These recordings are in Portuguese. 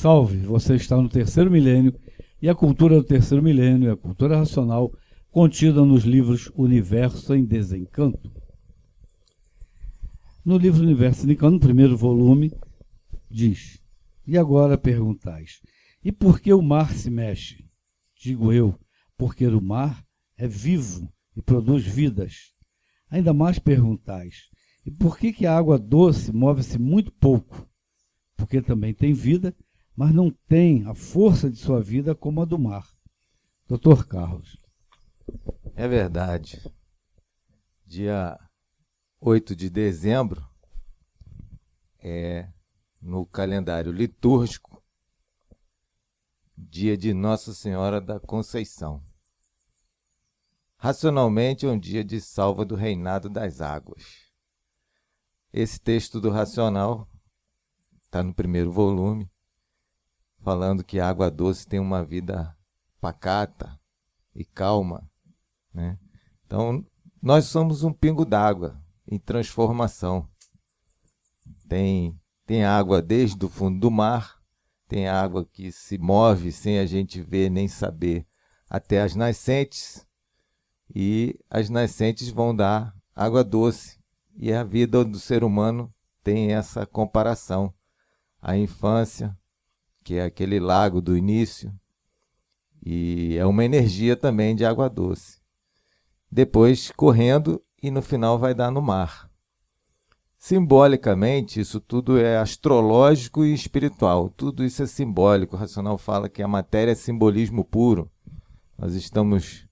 salve! Você está no terceiro milênio e a cultura do terceiro milênio é a cultura racional contida nos livros Universo em Desencanto. No livro Universo em Desencanto, no primeiro volume, diz: e agora perguntais, e por que o mar se mexe? Digo eu, porque o mar é vivo e produz vidas. Ainda mais perguntais, e por que a água doce move-se muito pouco? Porque também tem vida, mas não tem a força de sua vida como a do mar. Dr. Carlos. É verdade. Dia 8 de dezembro é, no calendário litúrgico, dia de Nossa Senhora da Conceição. Racionalmente é um dia de salva do reinado das águas. Esse texto do Racional está no primeiro volume, falando que a água doce tem uma vida pacata e calma, né? Então, nós somos um pingo d'água em transformação. Tem água desde o fundo do mar, tem água que se move sem a gente ver nem saber até as nascentes, e as nascentes vão dar água doce. E a vida do ser humano tem essa comparação. A infância, que é aquele lago do início, e é uma energia também de água doce. Depois correndo e no final vai dar no mar. Simbolicamente, isso tudo é astrológico e espiritual. Tudo isso é simbólico. O Racional fala que a matéria é simbolismo puro. Nós estamos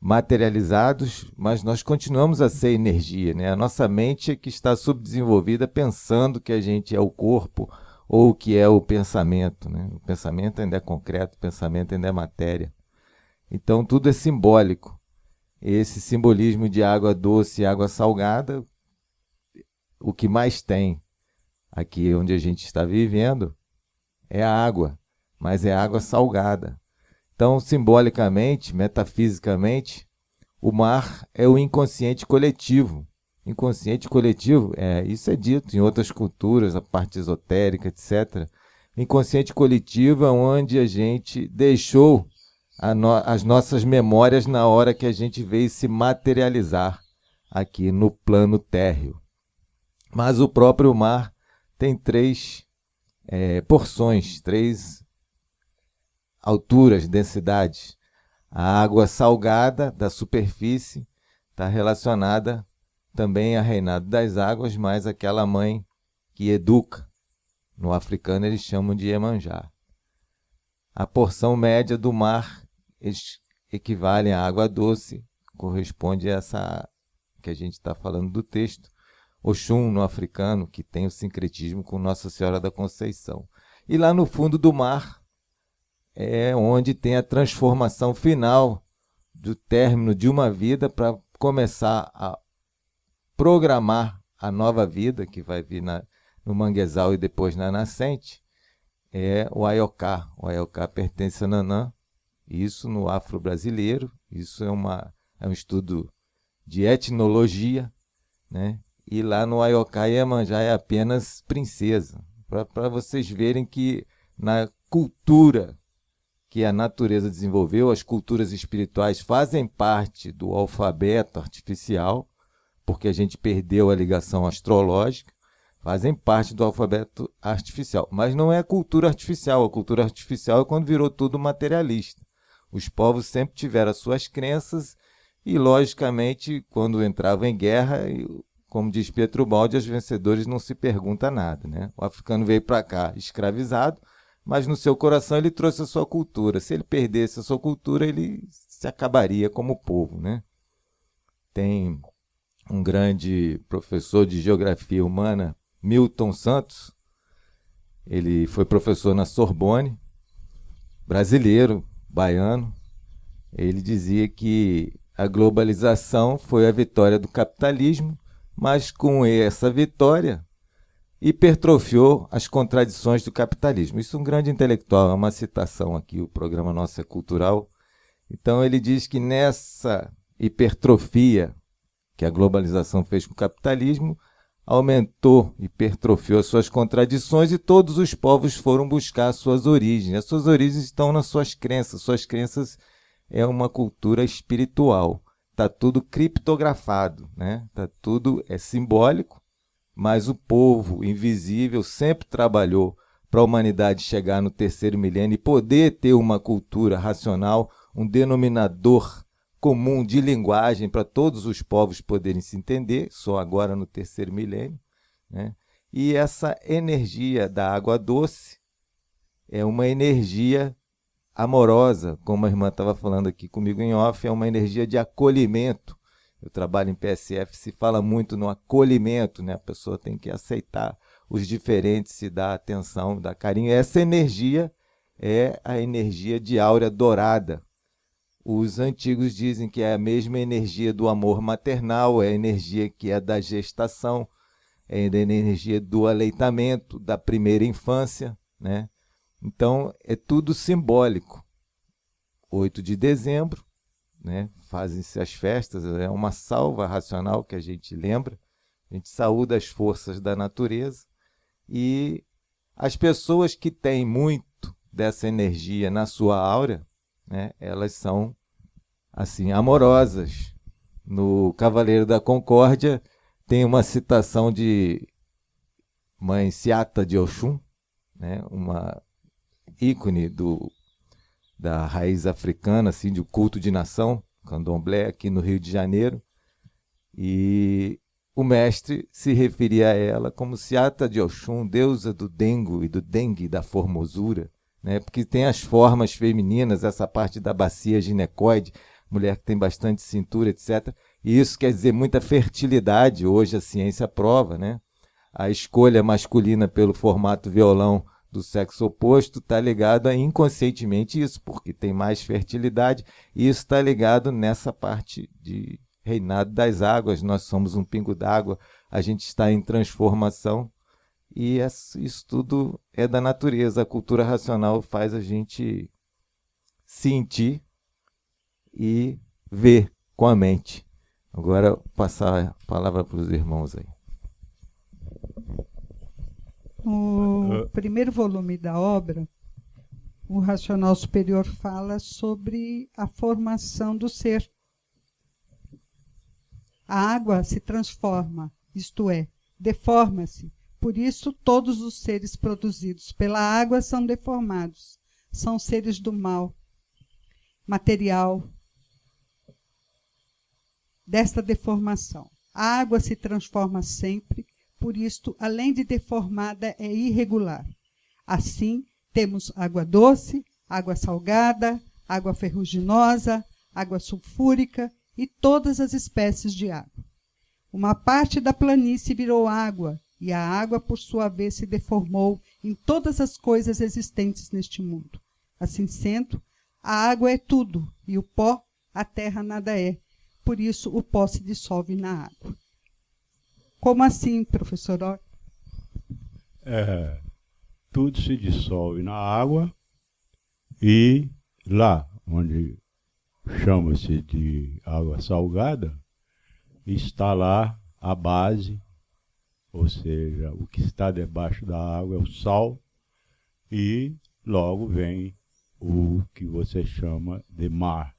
materializados, mas nós continuamos a ser energia, né? A nossa mente é que está subdesenvolvida pensando que a gente é o corpo ou que é o pensamento, né? O pensamento ainda é concreto, o pensamento ainda é matéria. Então tudo é simbólico. Esse simbolismo de água doce e água salgada, o que mais tem aqui onde a gente está vivendo é a água, mas é água salgada. Então, simbolicamente, metafisicamente, o mar é o inconsciente coletivo. Inconsciente coletivo, isso é dito em outras culturas, a parte esotérica, etc. Inconsciente coletivo é onde a gente deixou as nossas memórias na hora que a gente veio se materializar aqui no plano térreo. Mas o próprio mar tem três porções, três alturas, densidades. A água salgada da superfície está relacionada também ao reinado das águas, mas aquela mãe que educa. No africano eles chamam de Iemanjá. A porção média do mar equivale à água doce, corresponde a essa que a gente está falando do texto. Oxum, no africano, que tem o sincretismo com Nossa Senhora da Conceição. E lá no fundo do mar é onde tem a transformação final do término de uma vida para começar a programar a nova vida que vai vir no manguezal e depois na nascente, é o Aioká. O Aioká pertence a Nanã, isso no afro-brasileiro, isso é um estudo de etnologia, né? E lá no Aioká, Iemanjá é apenas princesa, para vocês verem que na cultura que a natureza desenvolveu, as culturas espirituais fazem parte do alfabeto artificial, porque a gente perdeu a ligação astrológica, fazem parte do alfabeto artificial. Mas não é a cultura artificial. A cultura artificial é quando virou tudo materialista. Os povos sempre tiveram as suas crenças e, logicamente, quando entravam em guerra, como diz Pietro Baldi, aos vencedores não se pergunta nada, né? O africano veio para cá escravizado, mas no seu coração ele trouxe a sua cultura. Se ele perdesse a sua cultura, ele se acabaria como povo, né? Tem um grande professor de geografia humana, Milton Santos. Ele foi professor na Sorbonne, brasileiro, baiano. Ele dizia que a globalização foi a vitória do capitalismo, mas com essa vitória hipertrofiou as contradições do capitalismo. Isso é um grande intelectual, é uma citação aqui, o programa Nosso é Cultural. Então ele diz que nessa hipertrofia que a globalização fez com o capitalismo, aumentou, hipertrofiou as suas contradições e todos os povos foram buscar as suas origens. As suas origens estão nas suas crenças. Suas crenças é uma cultura espiritual. Está tudo criptografado, né? Tudo é simbólico, mas o povo invisível sempre trabalhou para a humanidade chegar no terceiro milênio e poder ter uma cultura racional, um denominador comum de linguagem para todos os povos poderem se entender, só agora no terceiro milênio, né? E essa energia da água doce é uma energia amorosa, como a irmã estava falando aqui comigo em off, é uma energia de acolhimento. Eu trabalho em PSF, se fala muito no acolhimento, né? A pessoa tem que aceitar os diferentes, se dar atenção, dar carinho. Essa energia é a energia de áurea dourada. Os antigos dizem que é a mesma energia do amor maternal, é a energia que é da gestação, é a energia do aleitamento, da primeira infância, né? Então, é tudo simbólico. 8 de dezembro, né? Fazem-se as festas, é uma salva racional que a gente lembra, a gente saúda as forças da natureza, e as pessoas que têm muito dessa energia na sua áurea, né? Elas são assim, amorosas. No Cavaleiro da Concórdia tem uma citação de Mãe Seata de Oxum, né? Uma ícone da raiz africana, assim, de culto de nação, candomblé, aqui no Rio de Janeiro. E o mestre se referia a ela como Seata de Oxum, deusa do dengo e do dengue da formosura, né? Porque tem as formas femininas, essa parte da bacia ginecoide, mulher que tem bastante cintura, etc. E isso quer dizer muita fertilidade, hoje a ciência prova, né? A escolha masculina pelo formato violão do sexo oposto está ligado a inconscientemente isso, porque tem mais fertilidade, e isso está ligado nessa parte de reinado das águas. Nós somos um pingo d'água, a gente está em transformação, e isso tudo é da natureza. A cultura racional faz a gente sentir e ver com a mente. Agora, passar a palavra para os irmãos aí. O primeiro volume da obra, o Racional Superior fala sobre a formação do ser. A água se transforma, isto é, deforma-se. Por isso, todos os seres produzidos pela água são deformados. São seres do mal, material, desta deformação. A água se transforma sempre, por isto, além de deformada, é irregular. Assim, temos água doce, água salgada, água ferruginosa, água sulfúrica e todas as espécies de água. Uma parte da planície virou água, e a água, por sua vez, se deformou em todas as coisas existentes neste mundo. Assim sendo, a água é tudo, e o pó, a terra nada é. Por isso, o pó se dissolve na água. Como assim, professor Or? Tudo se dissolve na água, e lá, onde chama-se de água salgada, está lá a base, ou seja, o que está debaixo da água é o sal, e logo vem o que você chama de mar.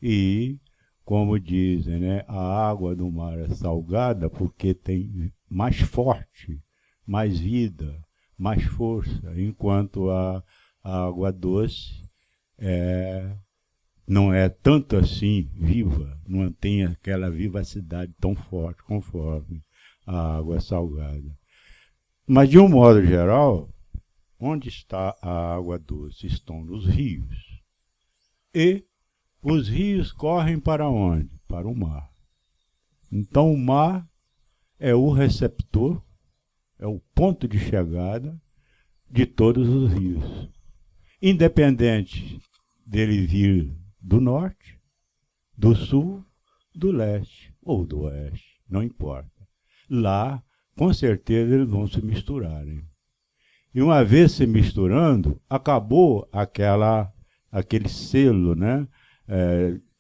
E, como dizem, né, a água do mar é salgada porque tem mais forte, mais vida, mais força, enquanto a água doce não é tanto assim viva, não tem aquela vivacidade tão forte conforme a água salgada. Mas, de um modo geral, onde está a água doce? Estão nos rios. E os rios correm para onde? Para o mar. Então, o mar é o receptor, é o ponto de chegada de todos os rios. Independente dele vir do norte, do sul, do leste ou do oeste, não importa. Lá, com certeza, eles vão se misturarem. E uma vez se misturando, acabou aquele selo, né?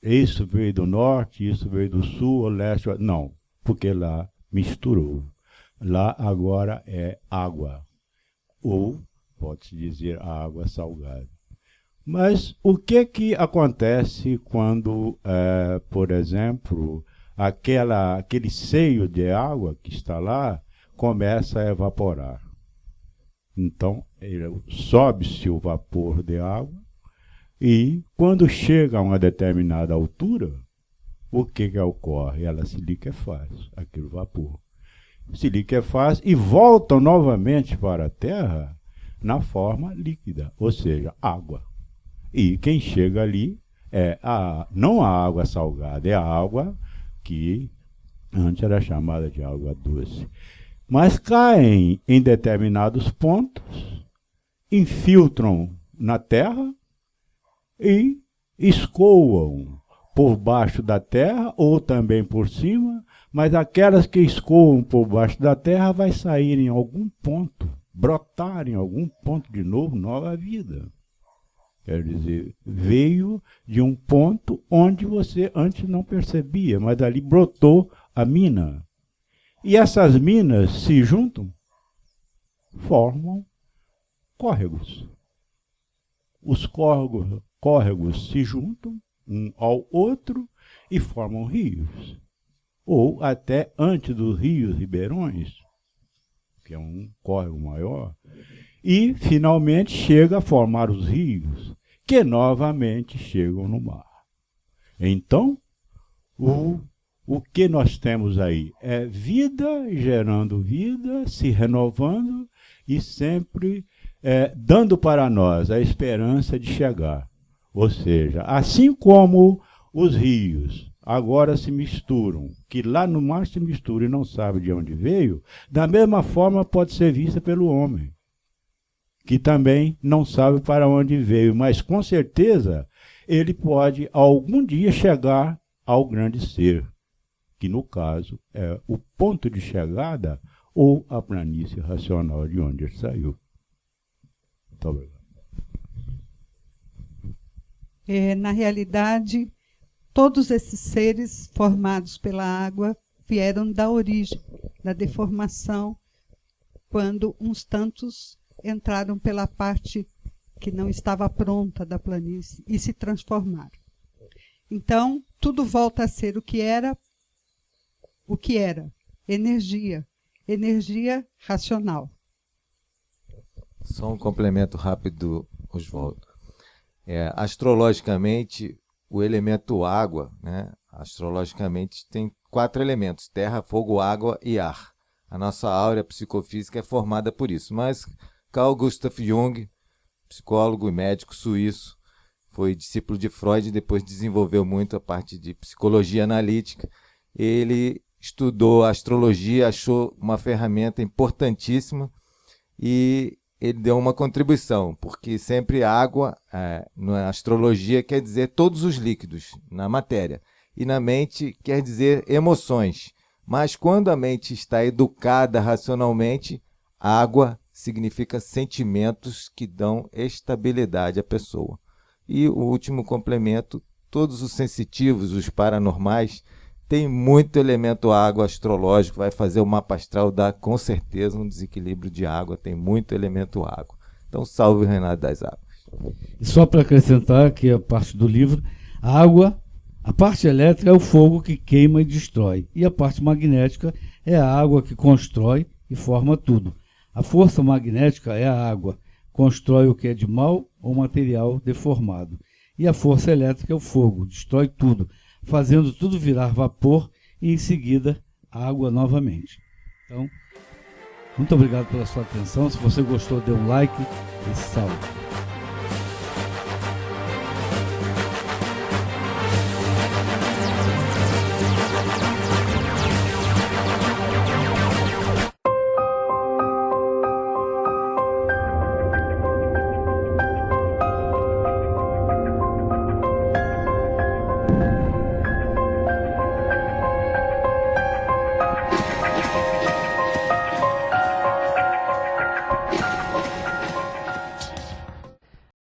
Isso veio do norte, isso veio do sul, o leste... Não, porque lá misturou. Lá agora é água, ou pode-se dizer água salgada. Mas o que acontece quando, por exemplo, aquele seio de água que está lá começa a evaporar? Então, sobe-se o vapor de água e, quando chega a uma determinada altura, o que ocorre? Ela se liquefaz, aquele vapor. Se liquefaz e volta novamente para a Terra na forma líquida, ou seja, água. E quem chega ali é não a água salgada, é a água que antes era chamada de água doce. Mas caem em determinados pontos, infiltram na terra e escoam por baixo da terra ou também por cima, mas aquelas que escoam por baixo da terra vai sair em algum ponto, brotar em algum ponto de novo, nova vida. Quer dizer, veio de um ponto onde você antes não percebia, mas ali brotou a mina. E essas minas se juntam, formam córregos. Os córregos se juntam um ao outro e formam rios. Ou até antes dos rios ribeirões, que é um córrego maior, e finalmente chega a formar os rios, que novamente chegam no mar. Então, o que nós temos aí é vida gerando vida, se renovando e sempre dando para nós a esperança de chegar. Ou seja, assim como os rios agora se misturam, que lá no mar se misturam e não sabe de onde veio, da mesma forma pode ser vista pelo homem, que também não sabe para onde veio, mas com certeza ele pode algum dia chegar ao grande ser, que no caso é o ponto de chegada ou a planície racional de onde ele saiu. Muito obrigado. Na realidade, todos esses seres formados pela água vieram da origem, da deformação, quando uns tantos entraram pela parte que não estava pronta da planície e se transformaram. Então, tudo volta a ser o que era, energia racional. Só um complemento rápido, Oswaldo. Astrologicamente, o elemento água, né? Astrologicamente tem 4 elementos: terra, fogo, água e ar. A nossa áurea psicofísica é formada por isso. Mas Carl Gustav Jung, psicólogo e médico suíço, foi discípulo de Freud e depois desenvolveu muito a parte de psicologia analítica. Ele estudou a astrologia, achou uma ferramenta importantíssima e ele deu uma contribuição, porque sempre água, na astrologia, quer dizer todos os líquidos na matéria, e na mente quer dizer emoções. Mas quando a mente está educada racionalmente, água significa sentimentos que dão estabilidade à pessoa. E o último complemento, todos os sensitivos, os paranormais, tem muito elemento água astrológico, vai fazer o mapa astral, dá com certeza um desequilíbrio de água, tem muito elemento água. Então, salve o Renato das Águas. E só para acrescentar aqui a parte do livro, a água, a parte elétrica é o fogo que queima e destrói, e a parte magnética é a água que constrói e forma tudo. A força magnética é a água, constrói o que é de mal ou material deformado. E a força elétrica é o fogo, destrói tudo, fazendo tudo virar vapor e, em seguida, água novamente. Então, muito obrigado pela sua atenção. Se você gostou, dê um like e salve.